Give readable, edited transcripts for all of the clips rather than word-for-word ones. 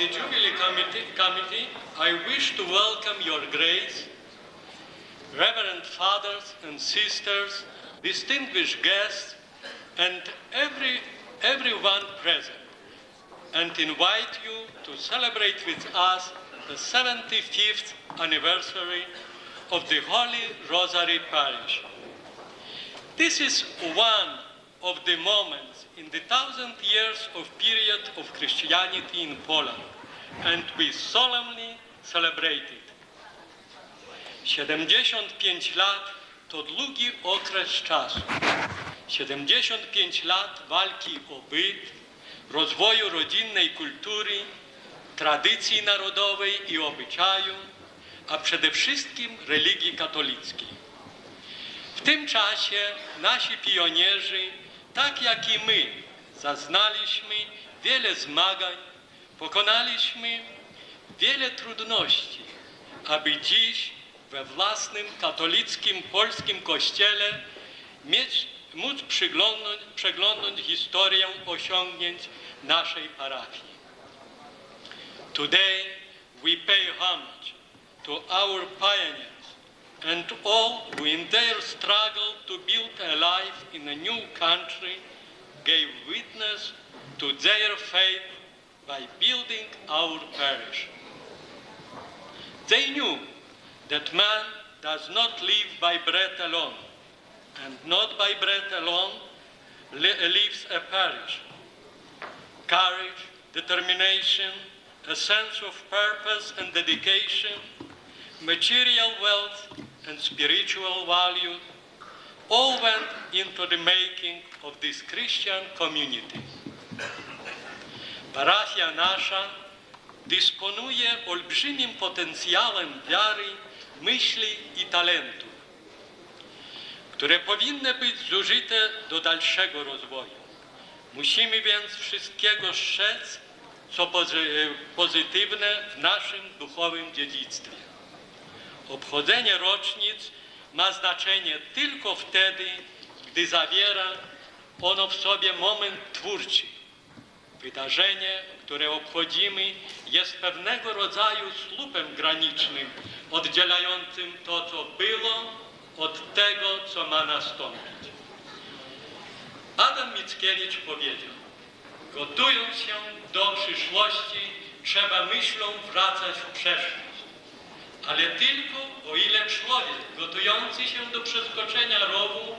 the Jubilee Committee, I wish to welcome Your Grace, Reverend Fathers and Sisters, distinguished guests, and everyone present, and invite you to celebrate with us the 75th anniversary of the Holy Rosary Parish. This is one of the moments in the 1,000 years of period of Christianity in Poland, and we solemnly celebrate it. 75 lat to długi okres czasu. 75 lat walki o byt, rozwoju rodzinnej kultury, tradycji narodowej i obyczaju, a przede wszystkim religii katolickiej. W tym czasie nasi pionierzy, tak jak i my, zaznaliśmy wiele zmagań, pokonaliśmy wiele trudności, aby dziś we własnym katolickim polskim kościele móc przeglądnąć historię osiągnięć naszej parafii. Today we pay homage to our pioneers and all who in their struggle to build a life in a new country gave witness to their faith by building our parish. They knew that man does not live by bread alone, and not by bread alone lives a parish. Courage, determination, a sense of purpose and dedication, material wealth and spiritual value all went into the making of this Christian community. Parafia nasza dysponuje olbrzymim potencjałem wiary, myśli i talentów, które powinny być zużyte do dalszego rozwoju. Musimy więc wszystkiego strzec, co pozytywne w naszym duchowym dziedzictwie. Obchodzenie rocznic ma znaczenie tylko wtedy, gdy zawiera ono w sobie moment twórczy. Wydarzenie, które obchodzimy, jest pewnego rodzaju słupem granicznym, oddzielającym to, co było, od tego, co ma nastąpić. Adam Mickiewicz powiedział: gotując się do przyszłości, trzeba myślą wracać w przeszłość. Ale tylko o ile człowiek gotujący się do przeskoczenia rowu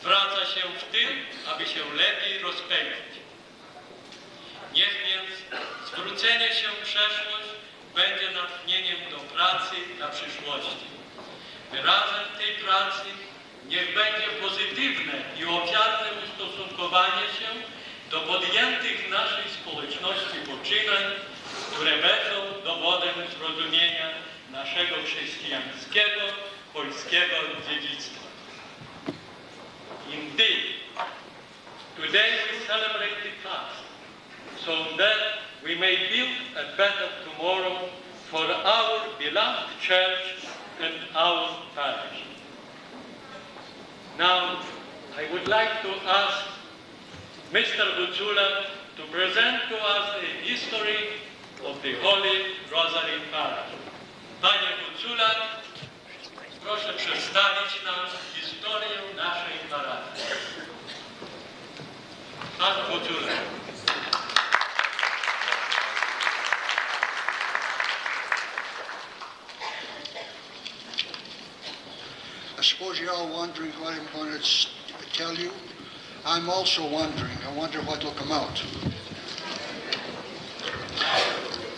wraca się w tym, aby się lepiej rozpędzić. Niech więc zwrócenie się w przeszłość będzie natchnieniem do pracy dla przyszłości. Wyrazem tej pracy niech będzie pozytywne i ofiarne ustosunkowanie się do podjętych w naszej społeczności poczynań, które będą dowodem zrozumienia naszego chrześcijańskiego, polskiego dziedzictwa. Indeed, today we celebrate the past, so that we may build a better tomorrow for our beloved church and our parish. Now, I would like to ask Mr. Gucula to present to us the history of the Holy Rosary Parish. Panie Gucula, proszę przedstawić nam historię naszej parafii. Pan Gucula. I suppose you're all wondering what I'm going to tell you. I'm also wondering. I wonder what will come out.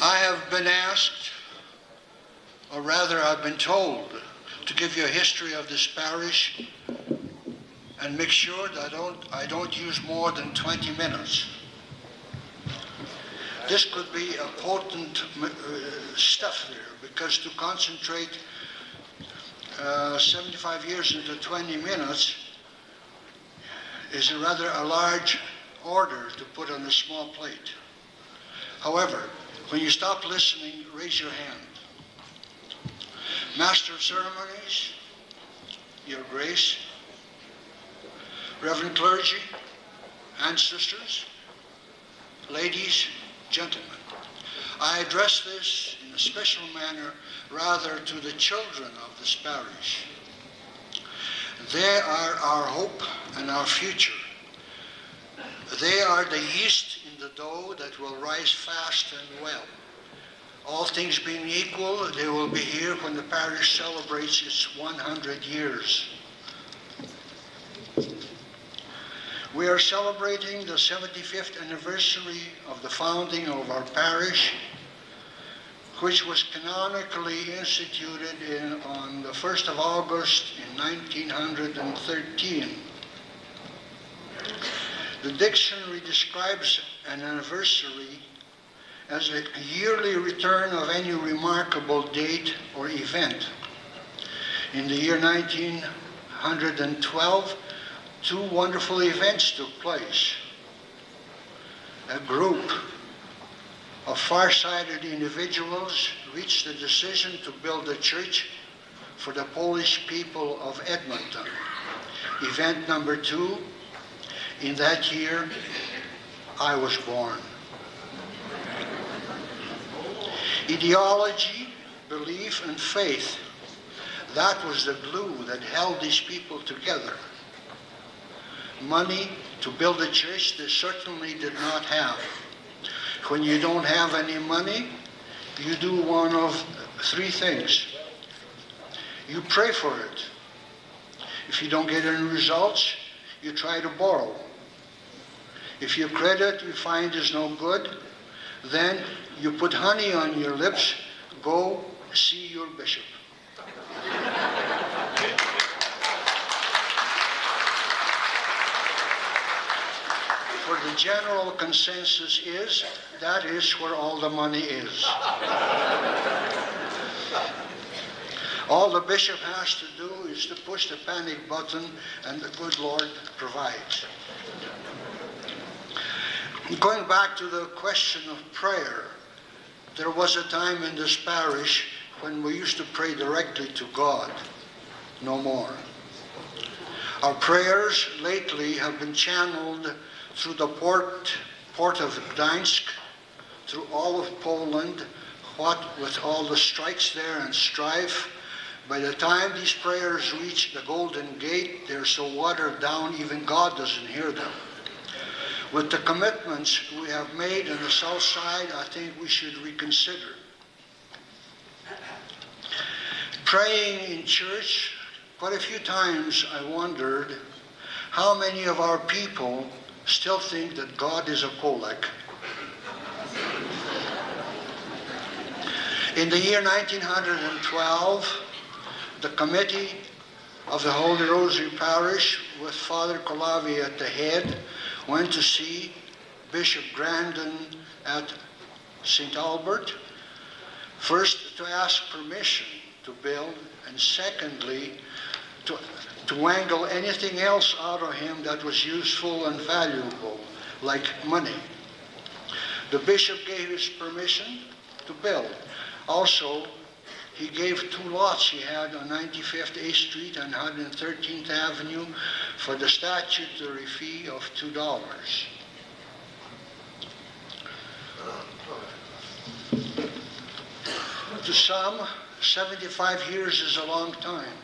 I have been asked, or rather I've been told, to give you a history of this parish and make sure that I don't use more than 20 minutes. This could be a potent stuff there, because to concentrate 75 years into 20 minutes is rather a large order to put on a small plate. However, when you stop listening, raise your hand. Master of Ceremonies, Your Grace, Reverend Clergy and Sisters, ladies, gentlemen, I address this in a special manner rather to the children of this parish. They are our hope and our future. They are the yeast in the dough that will rise fast and well. All things being equal, they will be here when the parish celebrates its 100 years. We are celebrating the 75th anniversary of the founding of our parish, which was canonically instituted on the 1st of August in 1913. The dictionary describes an anniversary as a yearly return of any remarkable date or event. In the year 1912, two wonderful events took place. A group of far-sighted individuals reached the decision to build a church for the Polish people of Edmonton. Event number two, in that year, I was born. Ideology, belief, and faith, that was the glue that held these people together. Money to build a church they certainly did not have. When you don't have any money, you do one of three things. You pray for it. If you don't get any results, you try to borrow. If your credit you find is no good, then you put honey on your lips, go see your bishop. For the general consensus is, that is where all the money is. All the bishop has to do is to push the panic button and the good Lord provides. Going back to the question of prayer, there was a time in this parish when we used to pray directly to God. No more. Our prayers lately have been channeled through the port of Gdańsk, through all of Poland, what with all the strikes there and strife. By the time these prayers reach the Golden Gate, they're so watered down, even God doesn't hear them. With the commitments we have made on the south side, I think we should reconsider. Praying in church, quite a few times I wondered how many of our people still think that God is a Polak. In the year 1912, the committee of the Holy Rosary Parish, with Father Kolawi at the head, went to see Bishop Grandin at St. Albert, first to ask permission to build, and secondly, to wangle anything else out of him that was useful and valuable, like money. The bishop gave his permission to build. Also, he gave two lots he had on 95th A Street and 113th Avenue for the statutory fee of $2. To some, 75 years is a long time.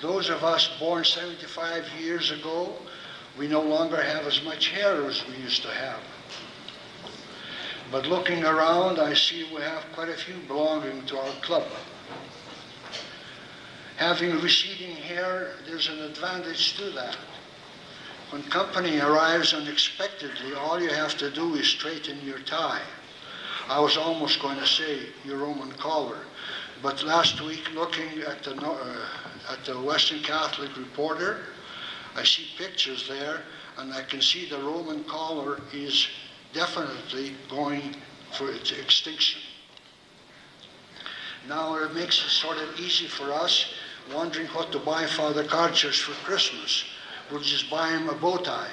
Those of us born 75 years ago, we no longer have as much hair as we used to have. But looking around, I see we have quite a few belonging to our club. Having receding hair, there's an advantage to that. When company arrives unexpectedly, all you have to do is straighten your tie. I was almost going to say your Roman collar, but last week looking at the Western Catholic Reporter, I see pictures there, and I can see the Roman collar is definitely going for its extinction. Now it makes it sort of easy for us, wondering what to buy Father Karchers for Christmas. We'll just buy him a bow tie.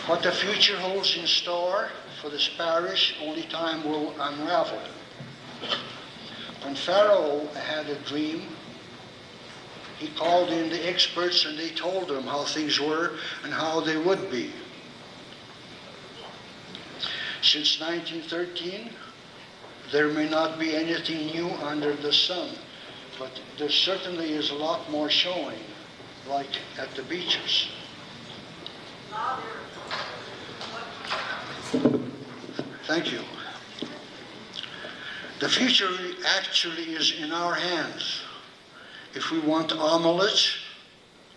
What the future holds in store for this parish, only time will unravel. When Pharaoh had a dream, he called in the experts and they told him how things were and how they would be. Since 1913, there may not be anything new under the sun, but there certainly is a lot more showing, like at the beaches. Thank you. The future actually is in our hands. If we want omelets,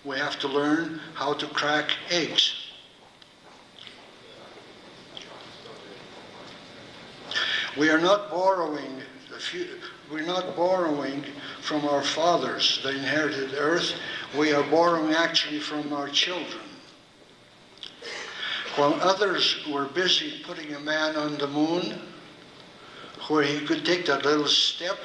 we have to learn how to crack eggs. We are not borrowing from our fathers the inherited earth. We are borrowing actually from our children. While others were busy putting a man on the moon, where he could take that little step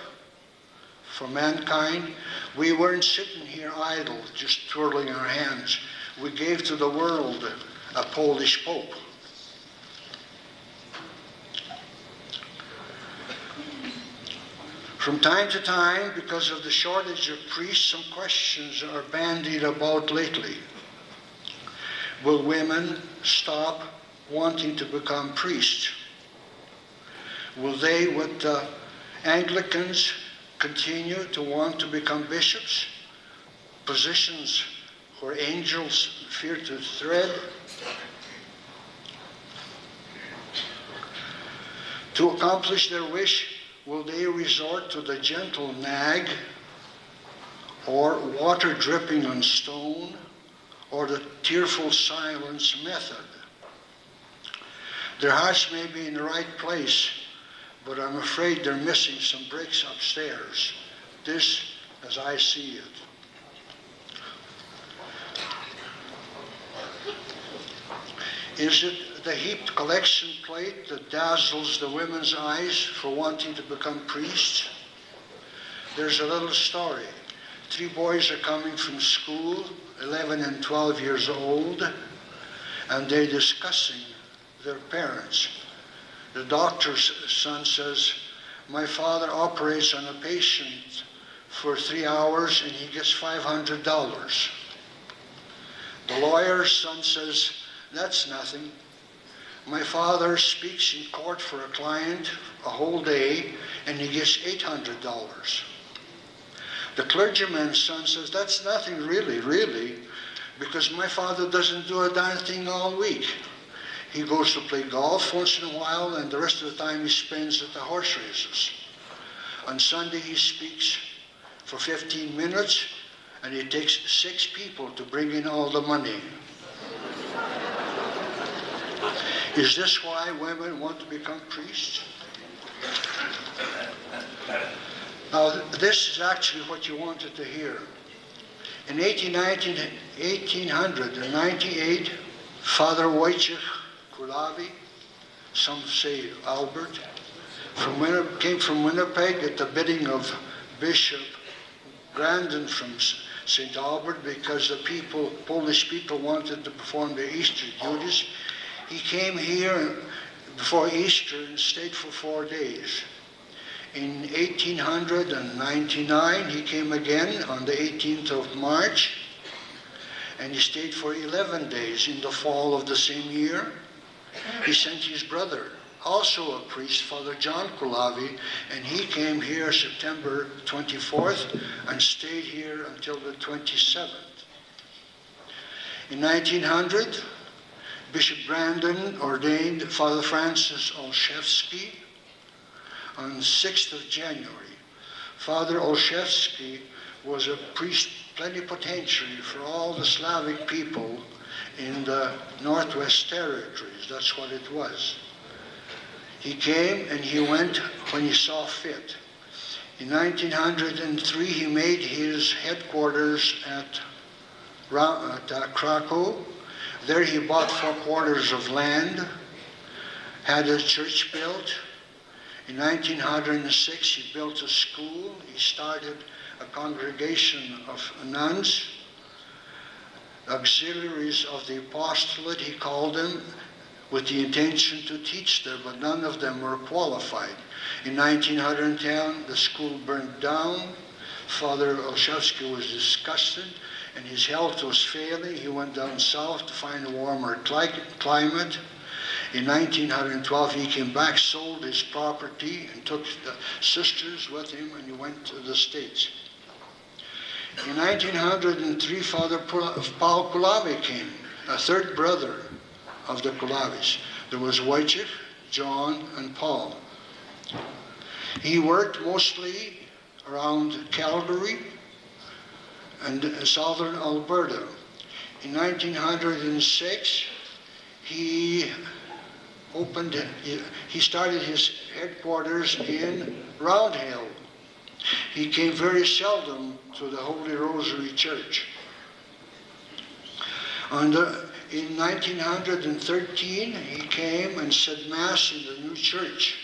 for mankind, we weren't sitting here idle, just twirling our hands. We gave to the world a Polish Pope. From time to time, because of the shortage of priests, some questions are bandied about lately. Will women stop wanting to become priests? Will they, with the Anglicans, continue to want to become bishops? Positions where angels fear to tread? To accomplish their wish, will they resort to the gentle nag, or water dripping on stone, or the tearful silence method? Their hearts may be in the right place, but I'm afraid they're missing some bricks upstairs. This, as I see it. Is it the heaped collection plate that dazzles the women's eyes for wanting to become priests? There's a little story. 3 boys are coming from school, 11 and 12 years old, and they're discussing their parents. The doctor's son says, my father operates on a patient for 3 hours and he gets $500. The lawyer's son says, that's nothing. My father speaks in court for a client a whole day and he gets $800. The clergyman's son says, that's nothing really, because my father doesn't do a darn thing all week. He goes to play golf once in a while, and the rest of the time he spends at the horse races. On Sunday he speaks for 15 minutes, and it takes 6 people to bring in all the money. Is this why women want to become priests? Now, this is actually what you wanted to hear. In 1898, Father Wojciech Kulawi, some say Albert, came from Winnipeg at the bidding of Bishop Grandin from St. Albert, because the Polish people wanted to perform their Easter duties. He came here before Easter and stayed for 4 days. In 1899, he came again on the 18th of March, and he stayed for 11 days in the fall of the same year. He sent his brother, also a priest, Father John Kulawi, and he came here September 24th and stayed here until the 27th. In 1900, Bishop Brandon ordained Father Francis Olszewski on 6th of January. Father Olszewski was a priest plenipotentiary for all the Slavic people in the Northwest Territories. That's what it was. He came and he went when he saw fit. In 1903, he made his headquarters at Krakow. There he bought 4 quarters of land, had a church built. In 1906, he built a school. He started a congregation of nuns, auxiliaries of the apostolate, he called them, with the intention to teach there, but none of them were qualified. In 1910, the school burned down. Father Olszewski was disgusted and his health was failing. He went down south to find a warmer climate. In 1912 he came back, sold his property and took the sisters with him, and he went to the States. In 1903 Father Paul Kulawi came, a third brother of the Kulawis. There was Wojciech, John, and Paul. He worked mostly around Calgary and southern Alberta. In 1906, he started his headquarters in Round Hill. He came very seldom to the Holy Rosary Church. In 1913, he came and said Mass in the new church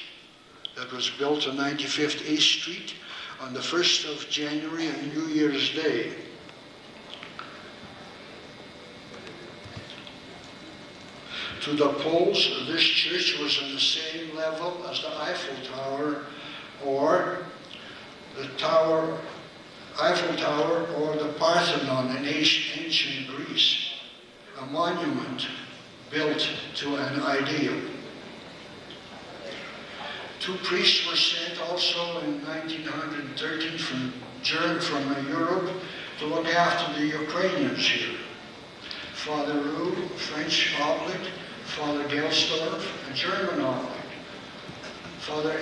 that was built on 95th A Street on the 1st of January on New Year's Day. To the Poles, this church was on the same level as the Eiffel Tower or the Eiffel Tower or the Parthenon in ancient Greece, a monument built to an ideal. Two priests were sent also in 1913 from Europe to look after the Ukrainians here. Father Roux, French oblate, Father Gelsdorf, a German oblate. Father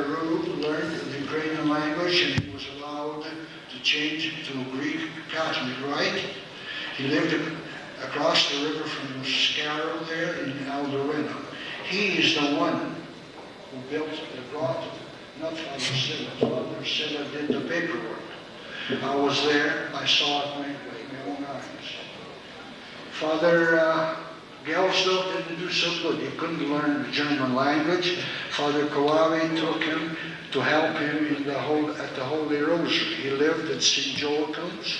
Roux learned the Ukrainian language and he was allowed to change to Greek Catholic Rite. He lived across the river from Scarrow there in Alderina. He is the one who built the grotto, not Father Silla. Father Silla did the paperwork. I was there, I saw it with my own eyes. Father Gelsdorf didn't do so good. He couldn't learn the German language. Father Kulawi took him to help him at the Holy Rosary. He lived at St. Joachim's.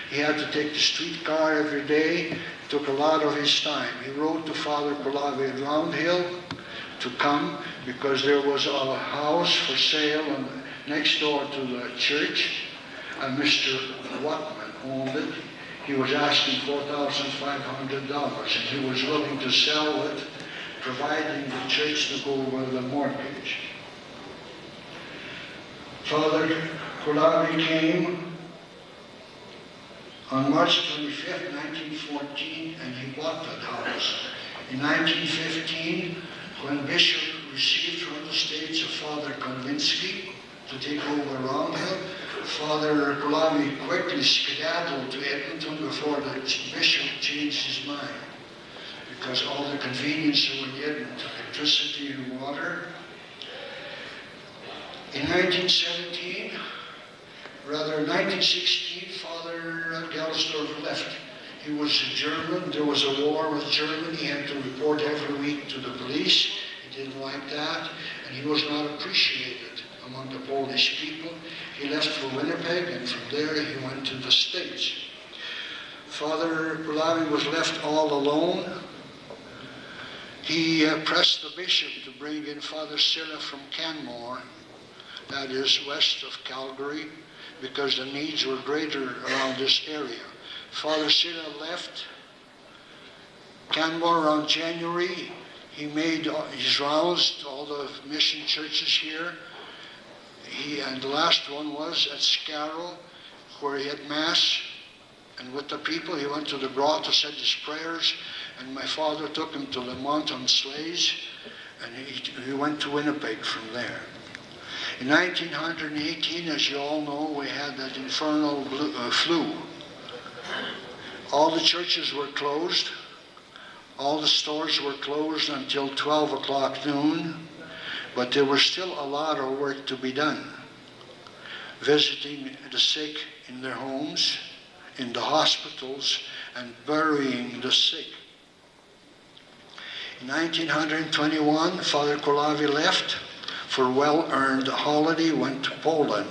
He had to take the streetcar every day. It took a lot of his time. He wrote to Father Kulawi at Round Hill to come because there was a house for sale next door to the church, and Mr. Watman owned it. He was asking $4,500 and he was willing to sell it, providing the church to go with the mortgage. Father Kulawi came on March 25th, 1914, and he bought that house. In 1915, when Bishop received from the States a Father Konvinsky to take over Round Hill, Father Kulawi quickly skedaddled to Edmonton before the bishop changed his mind, because all the conveniences were in Edmonton, electricity and water. In 1916, Father Gelsdorf left. He was a German. There was a war with Germany. He had to report every week to the police. He didn't like that, and he was not appreciated among the Polish people. He left for Winnipeg, and from there he went to the States. Father Kulawi was left all alone. He pressed the bishop to bring in Father Silla from Canmore, that is west of Calgary, because the needs were greater around this area. Father Silla left Canmore around January. He made his rounds to all the mission churches here. And the last one was at Scarrow, where he had Mass, and with the people he went to the grotto, said his prayers, and my father took him to Lemont on sleighs, and he went to Winnipeg from there. In 1918, as you all know, we had that infernal flu. All the churches were closed. All the stores were closed until 12 o'clock noon, but there was still a lot of work to be done. Visiting the sick in their homes, in the hospitals, and burying the sick. In 1921, Father Kulawi left for well-earned holiday, went to Poland.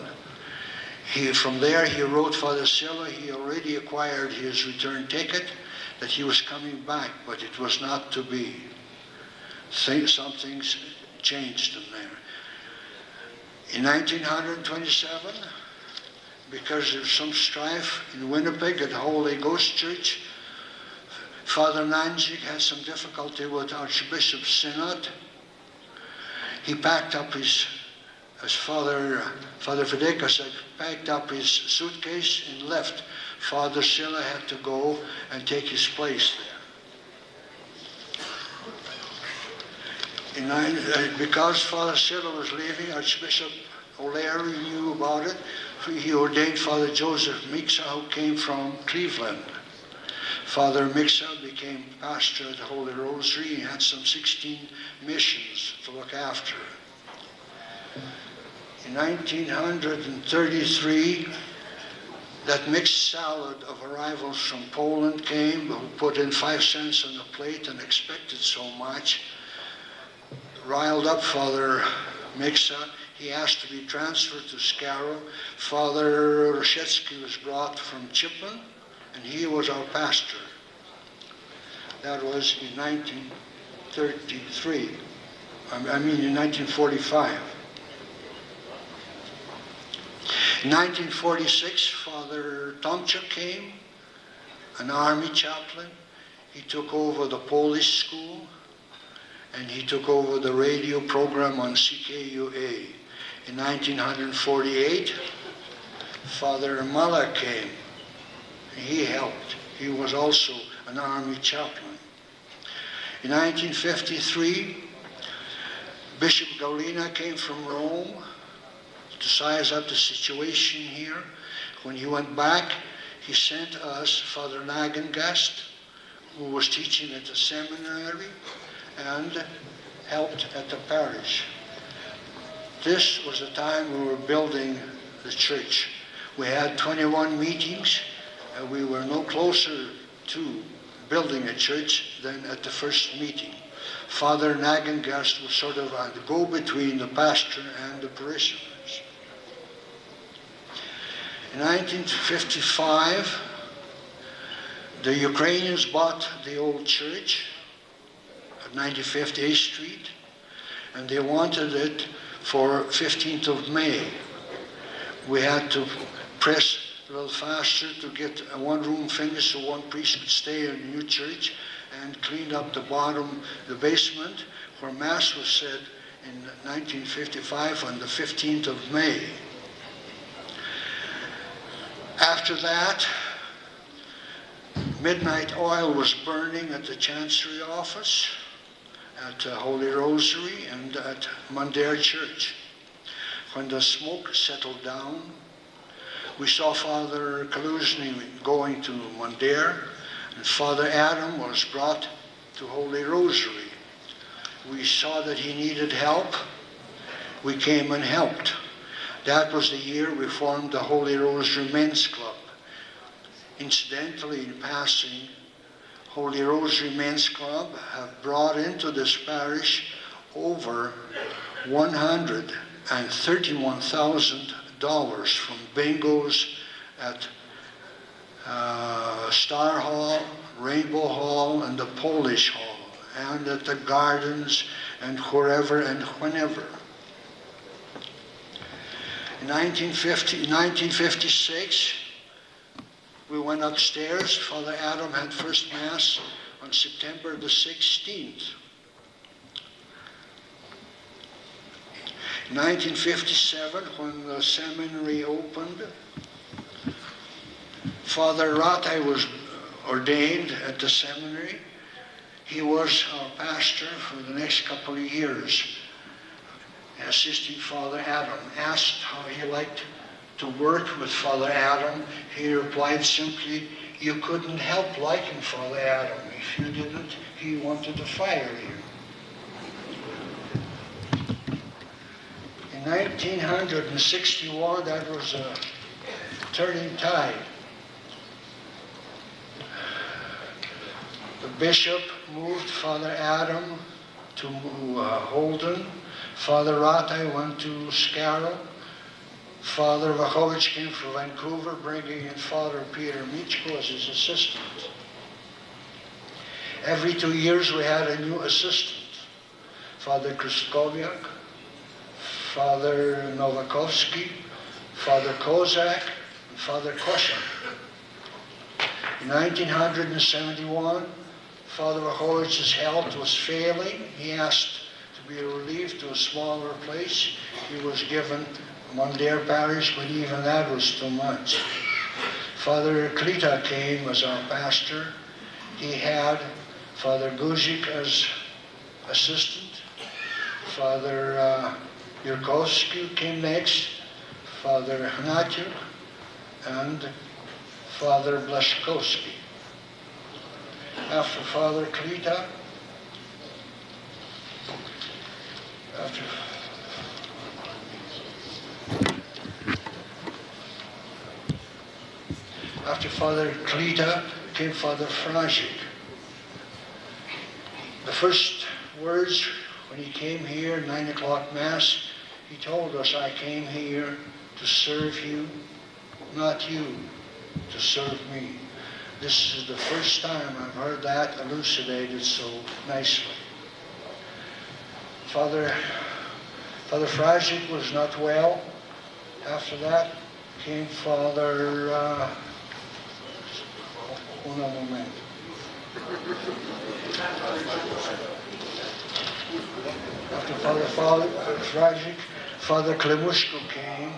From there he wrote Father Silla. He already acquired his return ticket, that he was coming back, but it was not to be. Something's changed in there. In 1927, because of some strife in Winnipeg at the Holy Ghost Church, Father Nanjik had some difficulty with Archbishop Synod. He packed up as Father Fidekas had packed up his suitcase and left. Father Silla had to go and take his place there. Because Father Silla was leaving, Archbishop O'Leary knew about it. He ordained Father Joseph Mixa, who came from Cleveland. Father Mixa became pastor at the Holy Rosary. He had some 16 missions to look after. In 1933, that mixed salad of arrivals from Poland came, who put in 5 cents on the plate and expected so much. Riled up Father Mixa, he asked to be transferred to Scarrow. Father Roshetsky was brought from Chipman, and he was our pastor. That was in 1933. In 1945. In 1946, Father Tomchuk came, an army chaplain. He took over the Polish school, and he took over the radio program on CKUA. In 1948, Father Malak came. He helped. He was also an army chaplain. In 1953, Bishop Gaulina came from Rome to size up the situation here. When he went back, he sent us Father Nagengast, who was teaching at the seminary and helped at the parish. This was the time we were building the church. We had 21 meetings, and we were no closer to building a church than at the first meeting. Father Nagengast was sort of a go-between the pastor and the parishioners. In 1955, the Ukrainians bought the old church at 95th A Street, and they wanted it for 15th of May. We had to press a little faster to get one room finished so one priest could stay in the new church, and cleaned up the bottom, the basement, where Mass was said in 1955 on the 15th of May. After that, midnight oil was burning at the Chancery office, at Holy Rosary, and at Mundare Church. When the smoke settled down, we saw Father Kaluzny going to Mundare, and Father Adam was brought to Holy Rosary. We saw that he needed help. We came and helped. That was the year we formed the Holy Rosary Men's Club. Incidentally, in passing, Holy Rosary Men's Club have brought into this parish over $131,000 from bingos at Star Hall, Rainbow Hall, and the Polish Hall, and at the gardens, and wherever and whenever. In 1956, we went upstairs. Father Adam had First Mass on September the 16th. In 1957, when the seminary opened, Father Ratai was ordained at the seminary. He was our pastor for the next couple of years, assisting Father Adam. Asked how he liked to work with Father Adam, he replied simply, "You couldn't help liking Father Adam. If you didn't, he wanted to fire you." In 1961, that was a turning tide. The bishop moved Father Adam to Holden. Father Ratai went to Scarrow. Father Wachowicz came from Vancouver, bringing in Father Peter Michko as his assistant. Every 2 years we had a new assistant. Father Kristkowiak, Father Novakovsky, Father Kozak, and Father Koshin. In 1971, Father Wachowicz's health was failing. He asked to be relieved to a smaller place. He was given Mondaire Parish, but even that was too much. Father Klita came as our pastor. He had Father Guzik as assistant. Father Yurkovsky came next, Father Hnatyuk, and Father Blaszkowski. After Father Klita, after Father Klita came Father Frazik. The first words when he came here, 9 o'clock Mass, he told us, I came here to serve you, not you to serve me. This is the first time I've heard that elucidated so nicely. Father Frazik was not well. After that came Father, un momento. After Father Frazik, Father Klemushko came.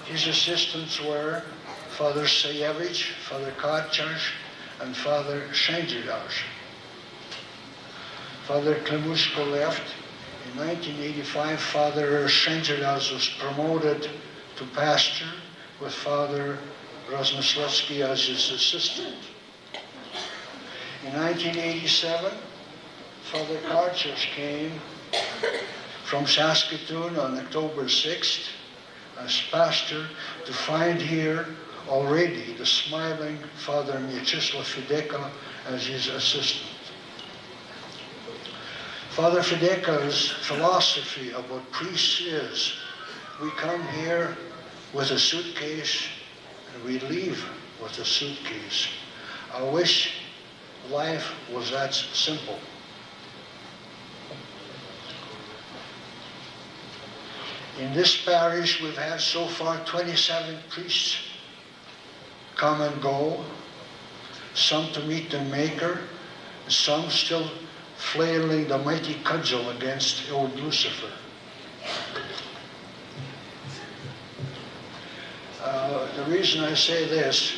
His assistants were Father Sayevich, Father Karchach, and Father Shenjidash. Father Klemushko left. In 1985, Father Shenjidash was promoted to pastor with Father Rozmyslewski as his assistant. In 1987, Father Karchach came from Saskatoon on October 6th as pastor to find here already the smiling Father Mieczysław Fideka as his assistant. Father Fideka's philosophy about priests is, we come here with a suitcase and we leave with a suitcase. I wish life was that simple. In this parish, we've had so far 27 priests come and go, some to meet the Maker, some still flailing the mighty cudgel against old Lucifer. The reason I say this,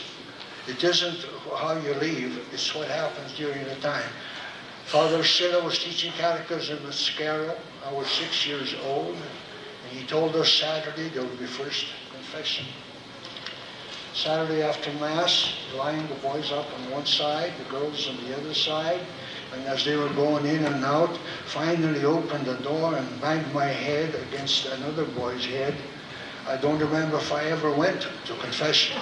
it isn't how you leave, it's what happens during the time. Father Silla was teaching catechism at Scarrow. I was 6 years old. And he told us Saturday there would be first confession. Saturday after Mass, he lined the boys up on one side, the girls on the other side, and as they were going in and out, finally opened the door and banged my head against another boy's head. I don't remember if I ever went to confession.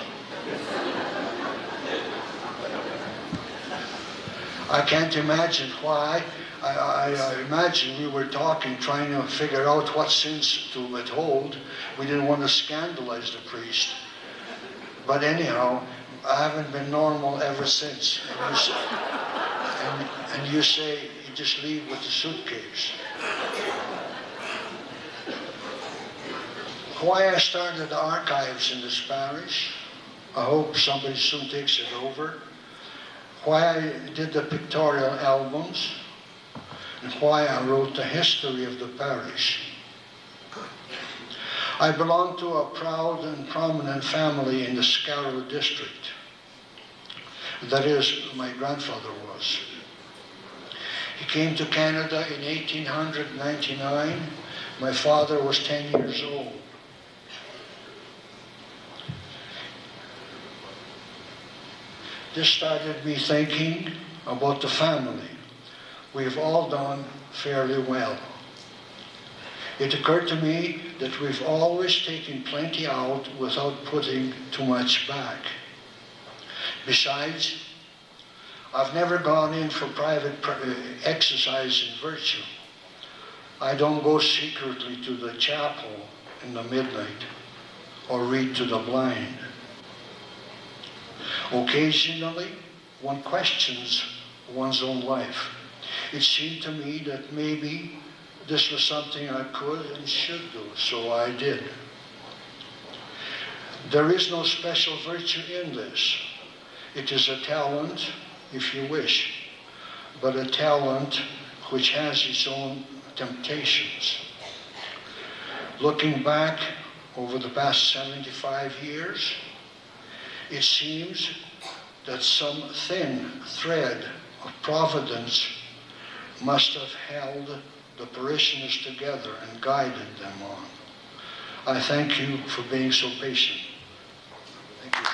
I can't imagine why. I imagine we were talking, trying to figure out what sins to withhold. We didn't want to scandalize the priest. But anyhow, I haven't been normal ever since. And you say, you just leave with the suitcase. Why I started the archives in this parish, I hope somebody soon takes it over. Why I did the pictorial albums, and why I wrote the history of the parish. I belong to a proud and prominent family in the Scarrow district. That is, my grandfather was. He came to Canada in 1899. My father was 10 years old. This started me thinking about the family. We've all done fairly well. It occurred to me that we've always taken plenty out without putting too much back. Besides, I've never gone in for private exercise in virtue. I don't go secretly to the chapel in the midnight or read to the blind. Occasionally, one questions one's own life. It seemed to me that maybe this was something I could and should do, so I did. There is no special virtue in this. It is a talent, if you wish, but a talent which has its own temptations. Looking back over the past 75 years, it seems that some thin thread of providence must have held the parishioners together and guided them on. I thank you for being so patient. Thank you.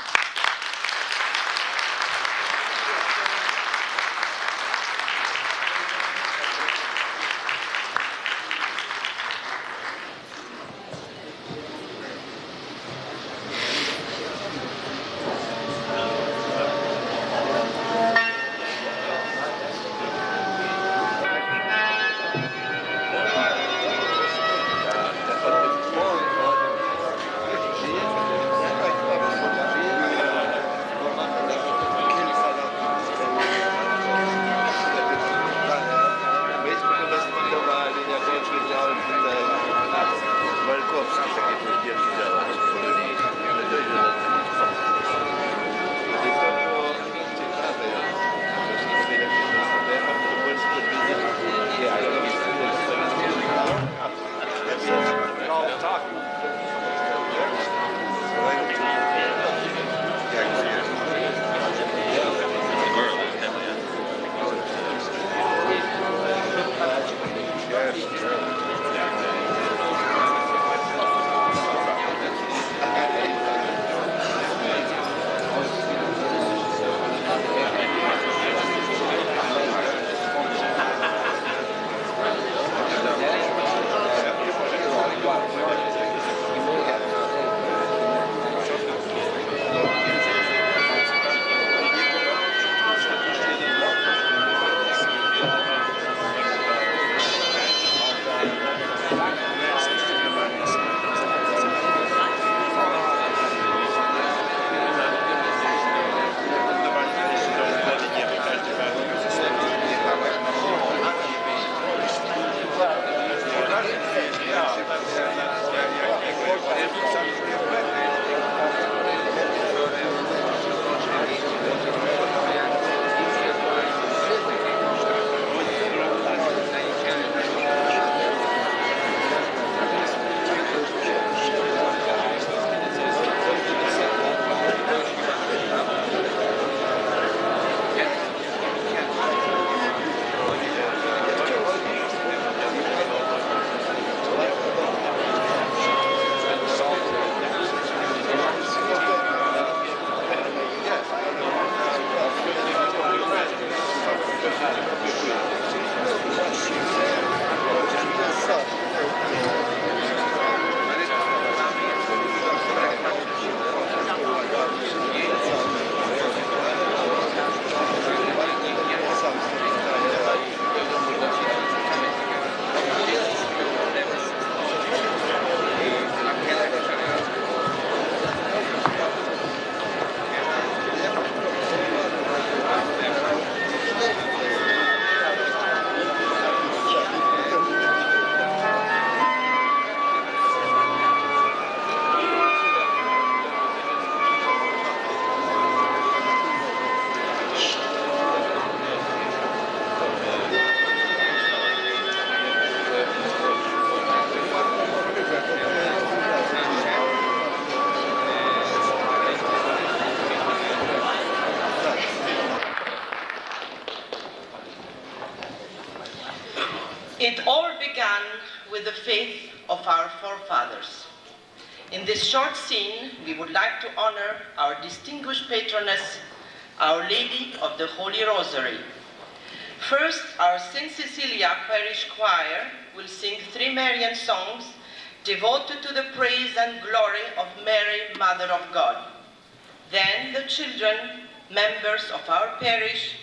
It all began with the faith of our forefathers. In this short scene, we would like to honor our distinguished patroness, Our Lady of the Holy Rosary. First, our St. Cecilia Parish Choir will sing 3 Marian songs devoted to the praise and glory of Mary, Mother of God. Then the children, members of our parish,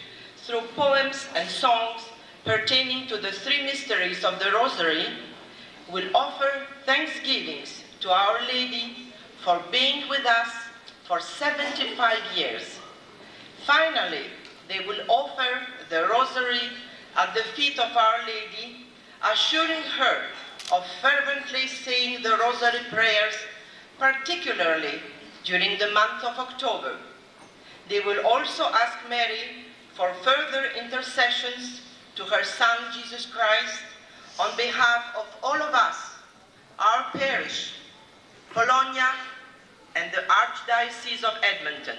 through poems and songs pertaining to the 3 mysteries of the Rosary, will offer thanksgivings to Our Lady for being with us for 75 years. Finally, they will offer the Rosary at the feet of Our Lady assuring her of fervently saying the Rosary prayers, particularly during the month of October. They will also ask Mary for further intercessions to her Son, Jesus Christ, on behalf of all of us, our parish, Bologna, and the Archdiocese of Edmonton.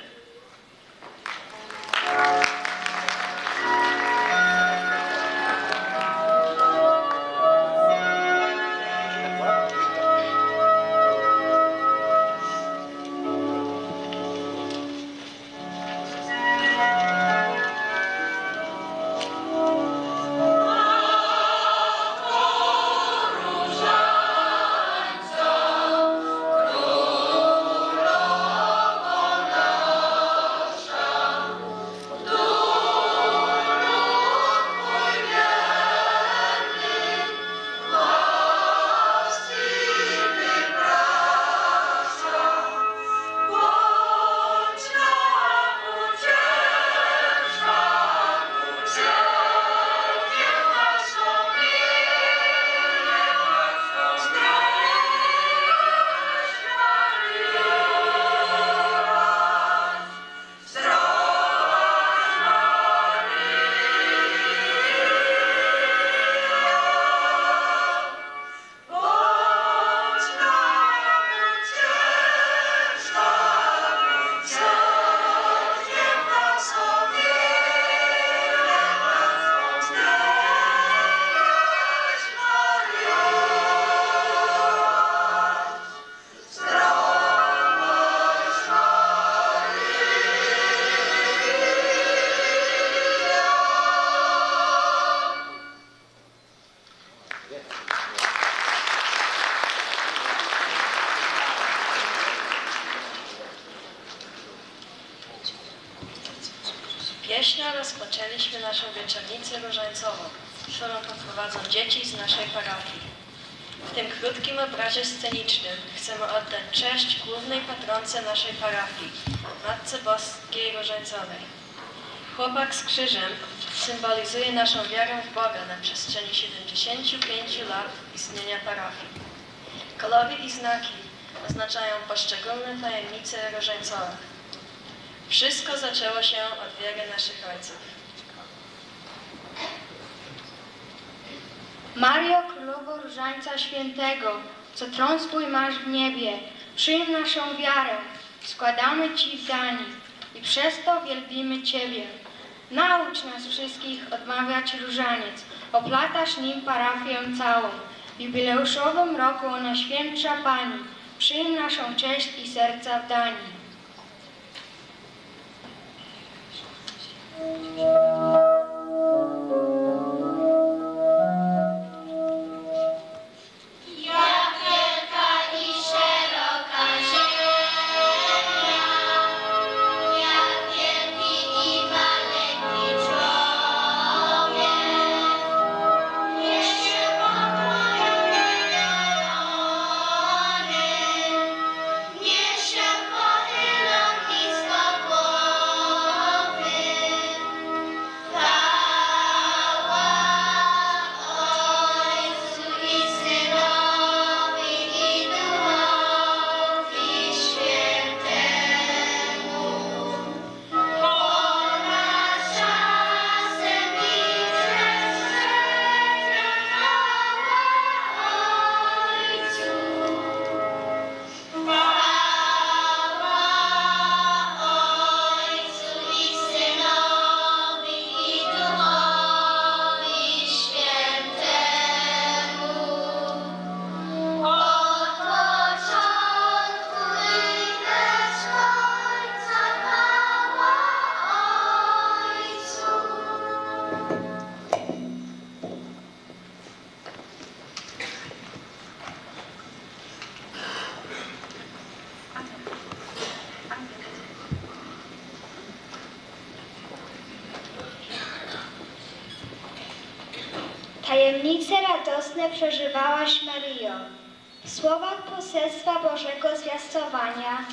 Pieśnią rozpoczęliśmy naszą wieczornicę różańcową, którą poprowadzą dzieci z naszej parafii. W tym krótkim obrazie scenicznym chcemy oddać cześć głównej patronce naszej parafii, Matce Boskiej Różańcowej. Chłopak z krzyżem symbolizuje naszą wiarę w Boga na przestrzeni 75 lat istnienia parafii. Kolory i znaki oznaczają poszczególne tajemnice różańcowe. Wszystko zaczęło się od wiary naszych ojców. Mario, Królowo Różańca Świętego, co tron swój masz w niebie, przyjm naszą wiarę, składamy Ci w dani i przez to wielbimy Ciebie. Naucz nas wszystkich odmawiać różaniec, oplatasz nim parafię całą. W jubileuszowym roku Najświętsza Pani, przyjm naszą cześć i serca w dani. Tajemnice radosne przeżywałaś, Maryjo. W słowach poselstwa Bożego zwiastowania,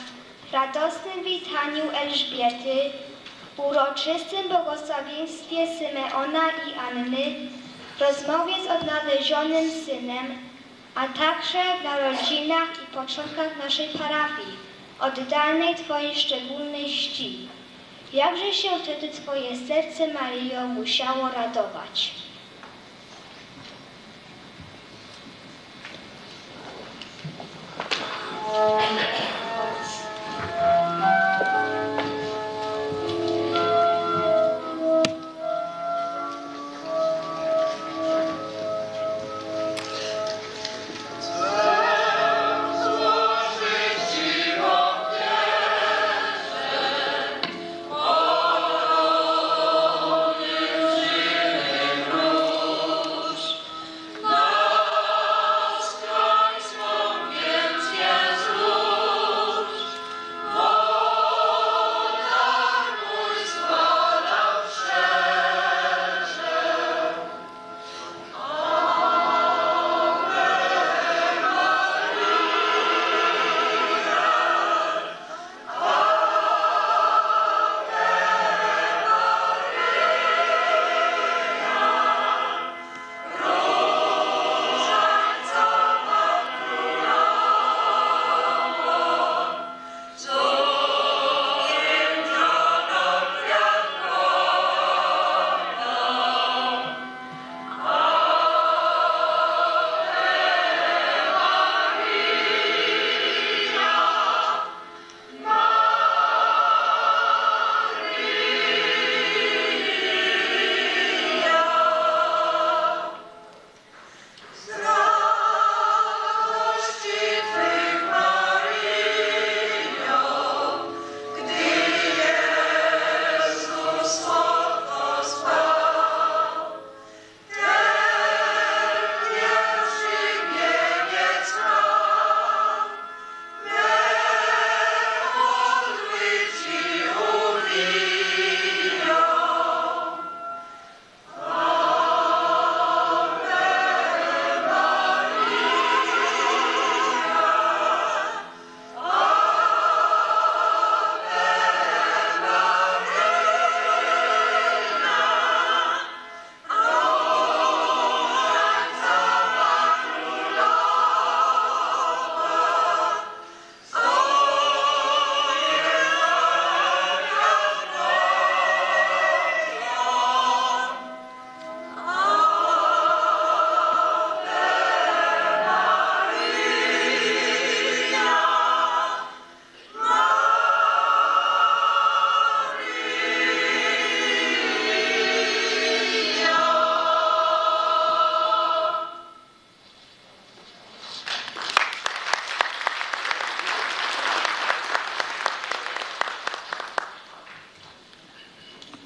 w radosnym witaniu Elżbiety, w uroczystym błogosławieństwie Symeona i Anny, rozmowie z odnalezionym synem, a także w narodzinach i początkach naszej parafii, oddanej Twojej szczególnej czci. Jakże się wtedy Twoje serce, Maryjo, musiało radować.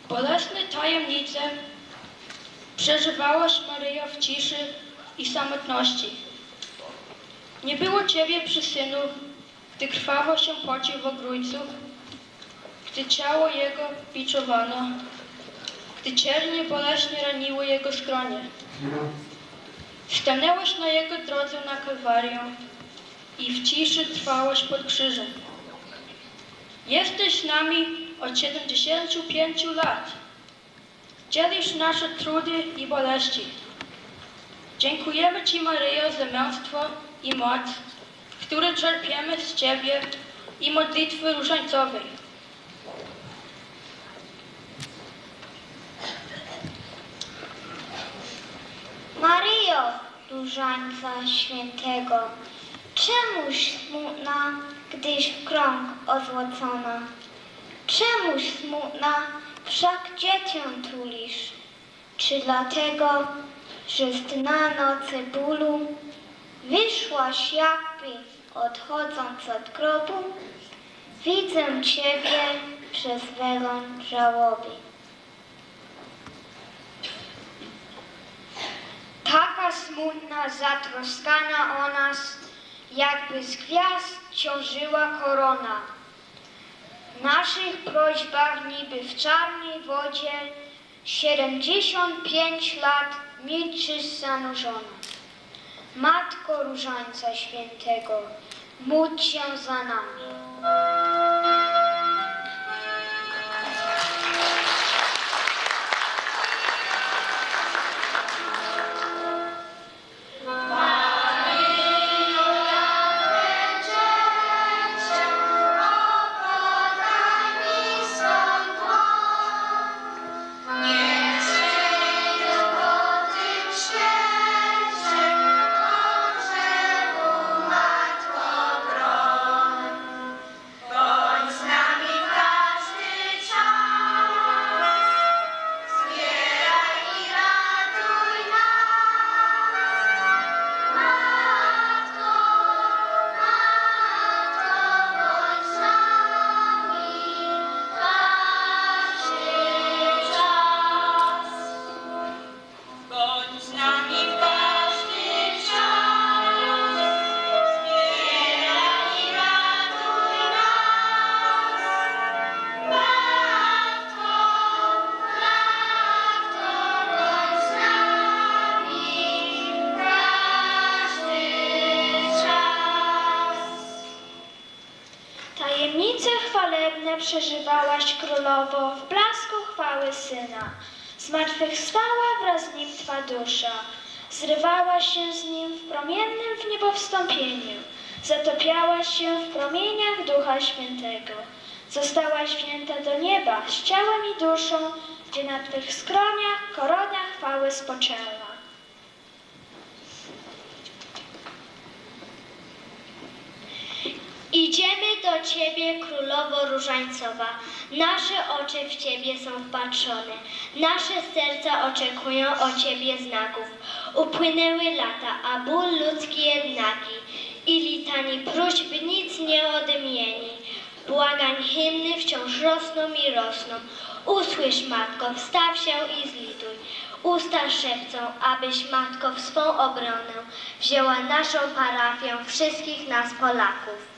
Bolesne tajemnice przeżywałaś, Maryjo, w ciszy i samotności. Nie było Ciebie przy Synu, gdy krwawo się pocił w ogrójcu, gdy ciało Jego biczowano, gdy ciernie boleśnie raniły Jego skronie. Stanęłaś na Jego drodze na Kalwarię i w ciszy trwałaś pod krzyżem. Jesteś z nami od 75 lat. Dzielisz nasze trudy i boleści. Dziękujemy Ci, Maryjo, za męstwo i moc, które czerpiemy z Ciebie i modlitwy różańcowej. Maryjo, Różańca Świętego, czemuś smutna, gdyś w krąg ozłocona? Czemuś smutna, wszak dziecię tulisz? Czy dlatego, że z dna nocy bólu wyszłaś jakby odchodząc od grobu? Widzę Ciebie przez welon żałoby. Taka smutna, zatroskana o nas, jakby z gwiazd ciążyła korona. W naszych prośbach niby w czarnej wodzie 75 lat milczysz zanurzona. Matko Różańca Świętego, módl się za nami. przeżywałaś królowo w blasku chwały Syna. Zmartwychwstała wraz z Nim Twa dusza. Zrywałaś się z Nim w promiennym w niebowstąpieniu. Zatopiałaś się w promieniach Ducha Świętego. Zostałaś wzięta do nieba z ciałem i duszą, gdzie na Twych skroniach korona chwały spoczęła. Idziemy do Ciebie, Królowo Różańcowa. Nasze oczy w Ciebie są wpatrzone. Nasze serca oczekują o Ciebie znaków. Upłynęły lata, a ból ludzki jednaki i litanii próśb nic nie odmieni. Błagań hymny wciąż rosną i rosną. Usłysz, Matko, wstaw się i zlituj. Usta szepcą, abyś, Matko, w swą obronę wzięła naszą parafię, wszystkich nas Polaków.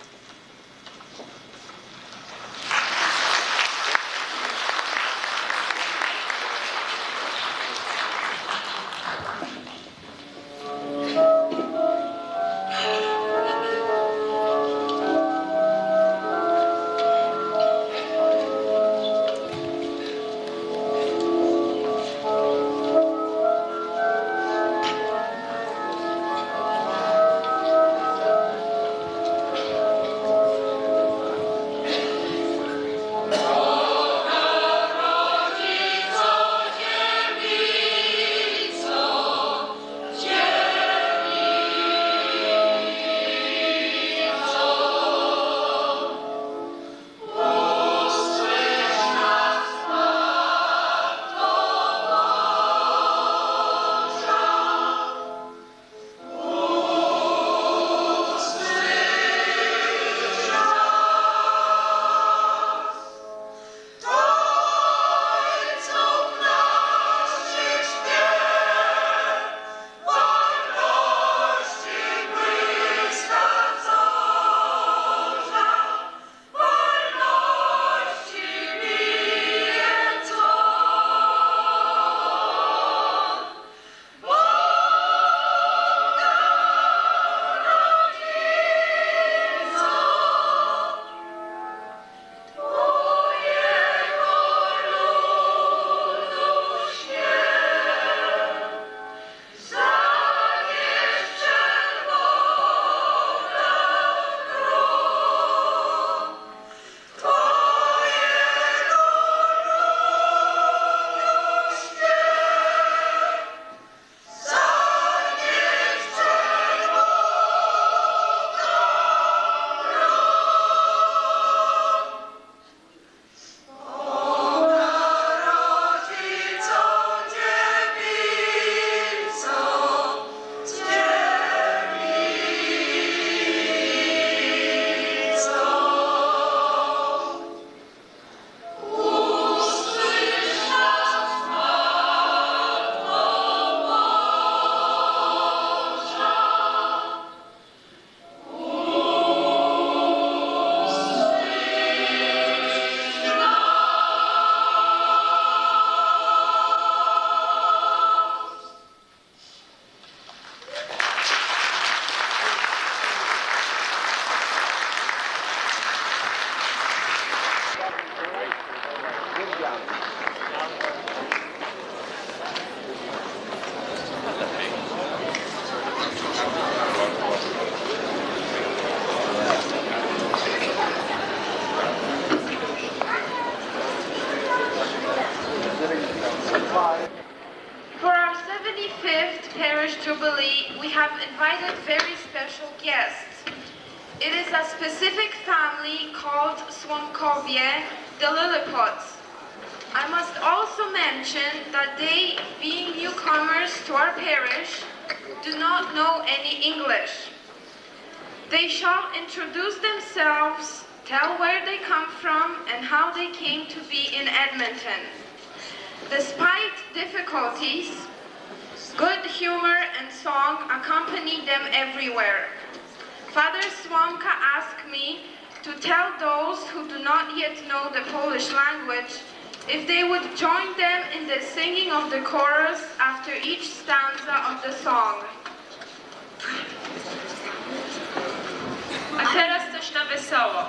For our 75th Parish Jubilee, we have invited very special guests. It is a specific family called Słomkowie, the Lilliputs. I must also mention that they, being newcomers to our parish, do not know any English. They shall introduce themselves, tell where they come from, and how they came to be in Edmonton. Despite difficulties, good humor and song accompany them everywhere. Father Słomka asked me to tell those who do not yet know the Polish language if they would join them in the singing of the chorus after each stanza of the song. A teraz coś na wesoło.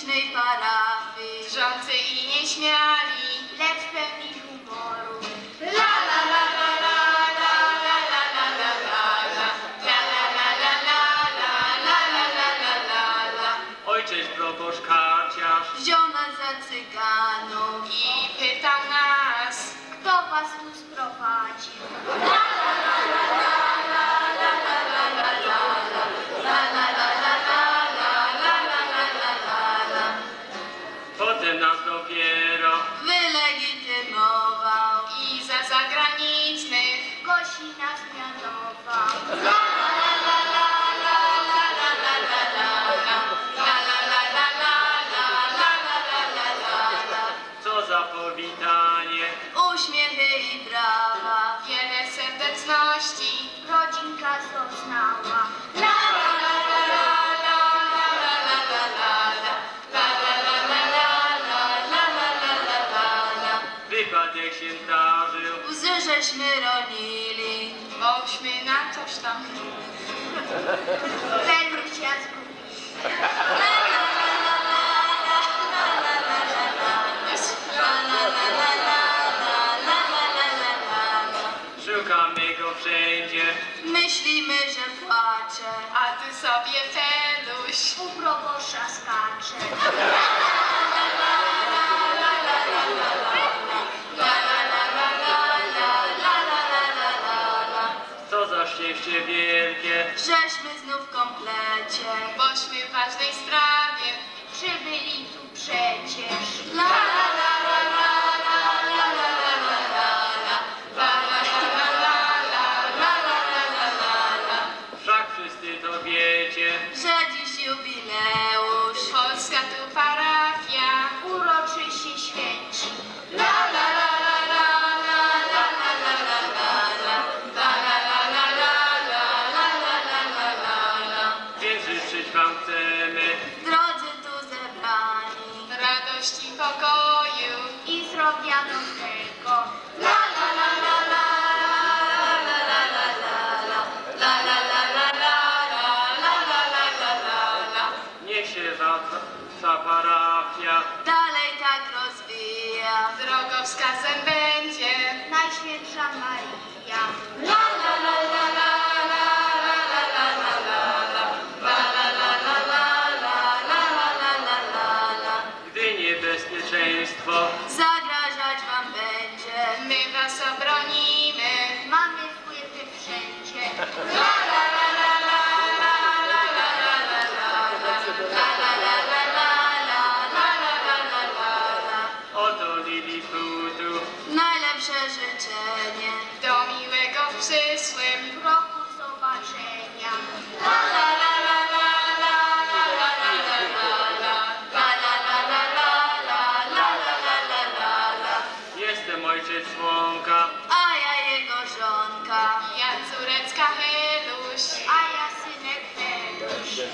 optymistycznej parafii, drżący i nieśmiali, lecz pełni humoru. la la la la la la la la la la la la. Ojciec proboszcz karciarz wziął nas za cyganów I pytał nas, Kto was tu sprowadził? potem nas dopiero wylegitymował i za zagranicznych, Gości nas mianował. co za powitanie. uśmiechy i brawa. wiele serdeczności. Rodzinka doznała. Wypadek się zdarzył, Łzy żeśmy ronili, Bośmy na coś tam. Felwróć ja zgubił. szukamy go wszędzie. myślimy, że płacze. A ty sobie, Feluś, U probosza skacze. Co za szczęście wielkie, Żeśmy znów w komplecie. bośmy w ważnej sprawie. Przybyli tu przecież. wszak wszyscy to wiecie. Że dziś jubileusz. Polska tu parafia. Uroczyście święci. Więc życzyć wam chcemy Drodzy tu zebrani, Radości, pokoju. I zdrowia dobrego. niech się ta parafia dalej tak rozwija. Drogowskazem będzie. Najświętsza Maria. gdy niebezpieczeństwo Zagrażać wam będzie. My was obronimy. Mamy wpływy wszędzie. oto Liliputu. Najlepsze życzenie. Do miłego w przyszłym. W roku zobaczenia. Jestem ojciec Słomka, A ja jego żonka. Ja córeczka Heluś. A ja synek Feluś.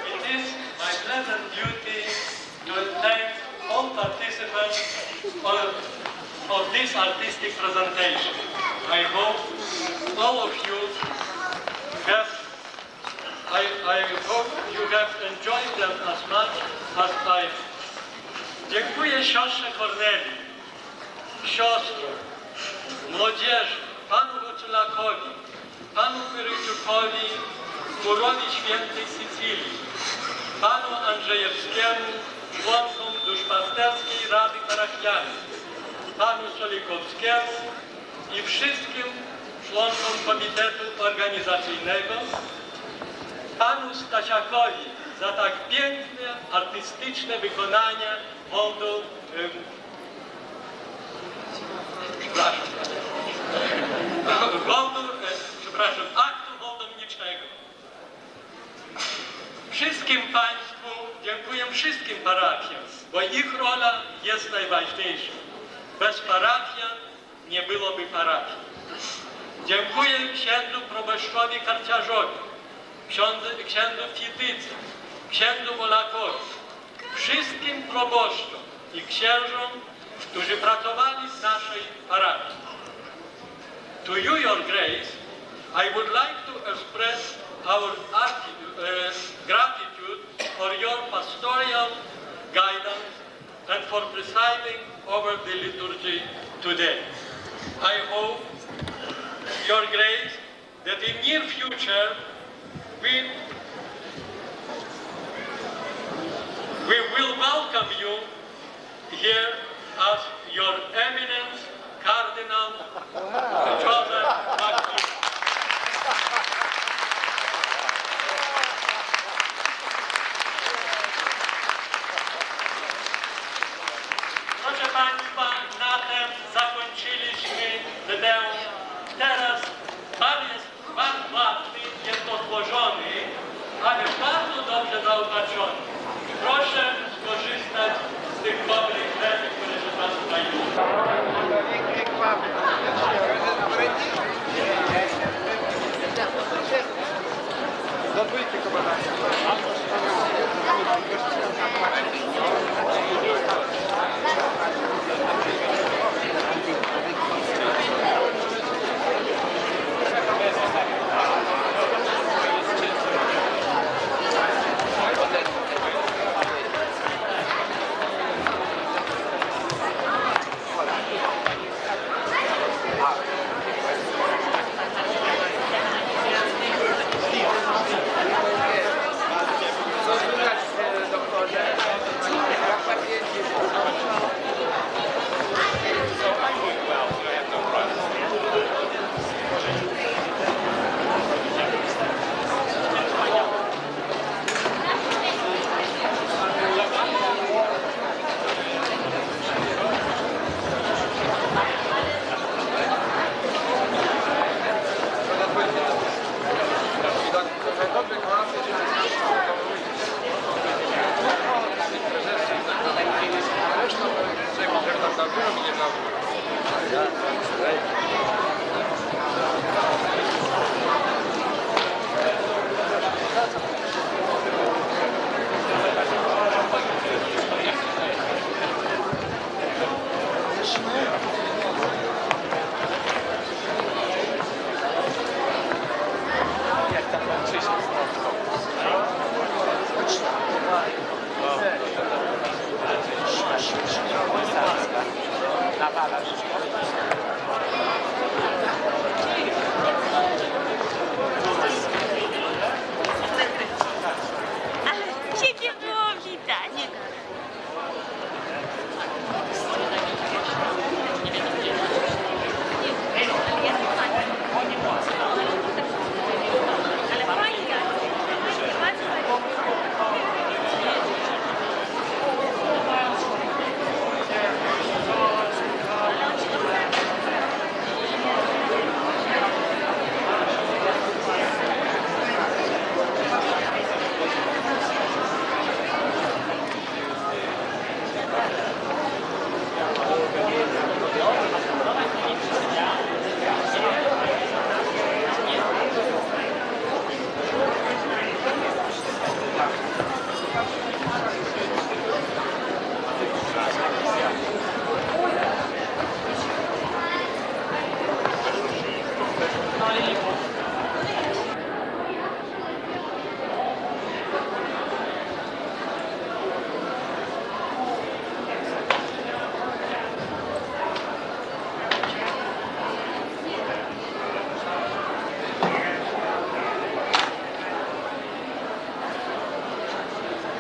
it is my pleasant duty to thank all participants for this artistic presentation. I hope all of you have I hope you have enjoyed them as much as I. Dziękuję siostrze Kornelii, siostrom, młodzieży, panu Wojcielakowi, panu Pyryciukowi, Kurowi Świętej Sycylii, panu Andrzejewskiemu, członkom Duszpasterskiej Rady Parafialnej, panu Solikowskiemu i wszystkim członkom Komitetu Organizacyjnego, panu Stasiakowi za tak piękne, artystyczne wykonanie hołdu, aktu hołdowniczego. Wszystkim państwu, dziękuję wszystkim parafiom, bo ich rola jest najważniejsza. Bez parafian nie byłoby parafii. Dziękuję księdzu proboszczowi karciarzowi, księdzu Fitycy, księdzu Olakowi, wszystkim proboszczom i księżom, którzy pracowali w naszej parafii. To you, Your Grace, I would like to express our gratitude for your pastoral guidance and for presiding over the liturgy today. I hope, Your Grace, that in near future we will welcome you here as Your Eminence Cardinal Joseph Maciej. Proszę Państwa, na tym zakończyliśmy Deum. Teraz bardzo łatwy jest odłożony, ale bardzo dobrze zaopatrzony. Proszę skorzystać z tych dobrych rzeczy, które się Pan znajdują. Do dwójki komandant. Nawala wszystko.